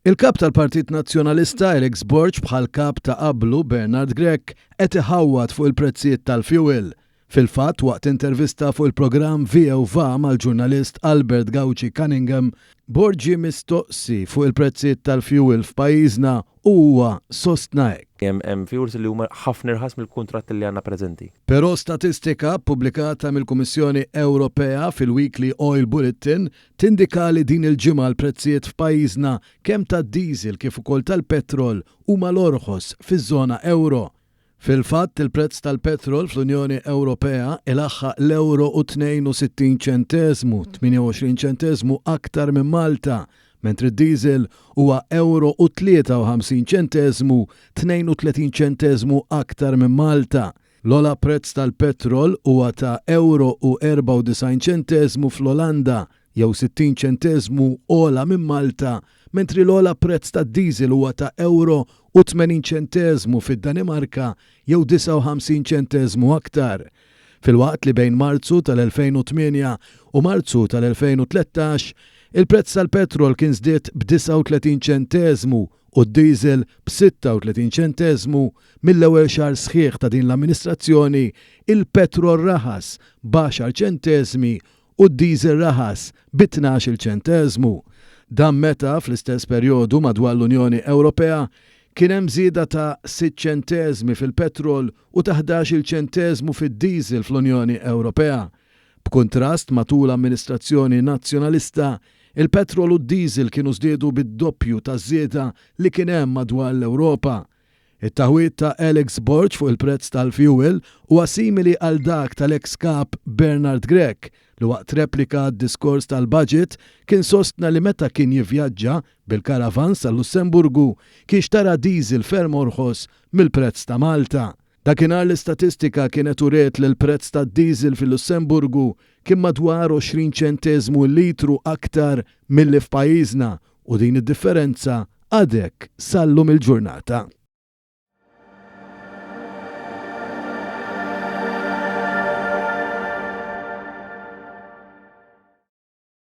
Il-kap tal-Partit Nazzjonalista Alex Borg bħal kap ta' qablu Bernard Grech qed iħawwad fuq il-prezzijiet tal-fuel. Fil-fatt waqt intervista fuq il-programm Via u Va mal-ġurnalist Albert Gauci Cunningham, Borg mistoqsi fuq il-prezzijiet tal-fuel f'pajjiżna huwa sostna hekk. Hemm fuels li huma ħafna irħas mill-kuntratt li għandna preżenti. Però statistika pubblikata mill-Kummissjoni Ewropea fil-Weekly Oil Bulletin tindika li din il-ġimgħa l-prezzijiet f'pajjiżna kemm tad-diesel kif ukoll tal-petrol huma l-orħos fiż-żona euro. Fil-fatt il-prezz tal-petrol fl-Unjoni Ewropea ilaħħaq l-euro u 62 ċentesmu, 28 ċentesmu aktar minn Malta, mentri d-diesel huwa euro u 53 ċentesmu, 32 ċentesmu aktar minn Malta. L-ola prezz tal-petrol huwa ta' euro u 94 ċentesmu fl-Olanda, jew 60 ċentesmu ola minn Malta, mentri l-ola prezz tad-diesel huwa ta' euro u 80 ċentesmu fid-Danimarka, jew 59 ċentesmu aktar. Fil-waqt li bejn Marzu tal-2008 u Marzu tal-2013, il-prezz tal-petrol kien żdied b'39 ċentesmu u d-diesel b'36 ċentesmu. Mill-ewwel xahar sħiħ ta' din l-amministrazzjoni, il-petrol raħas b'10 ċentesmi u d-diesel raħas b'12 ċentesmu. Dan meta fl-istess perjodu madwar l-Unjoni Ewropea kien hemm żieda ta' 6 ċentesmi fil-petrol u ta' 11 ċentesmu fid-diesel fl-Unjoni Ewropea. B'kuntrast matul amministrazzjoni nazzjonalista, il-petrol u d-diesel kienu żdiedu bid-doppju ta' żieda li kien hemm madwar l-Ewropa. It-taħwit ta' Alex Borg fuq il-prezz tal-fuel huwa simili għal dak tal-ex kap Bernard Grech li waqt replika d-diskors tal-budget kien sostna li meta kien jivvjaġġa bil-karavans tal-Lussemburgu kien xtara diesel ferm orħos mill-prezz ta' Malta. Dakinhar l-istatistika kienet uriet li l-prezz tad-diesel fil-Lussemburgu kien madwar 20 ċentesmu litru aktar milli f'pajjiżna u din id-differenza għadek sallum il-ġurnata.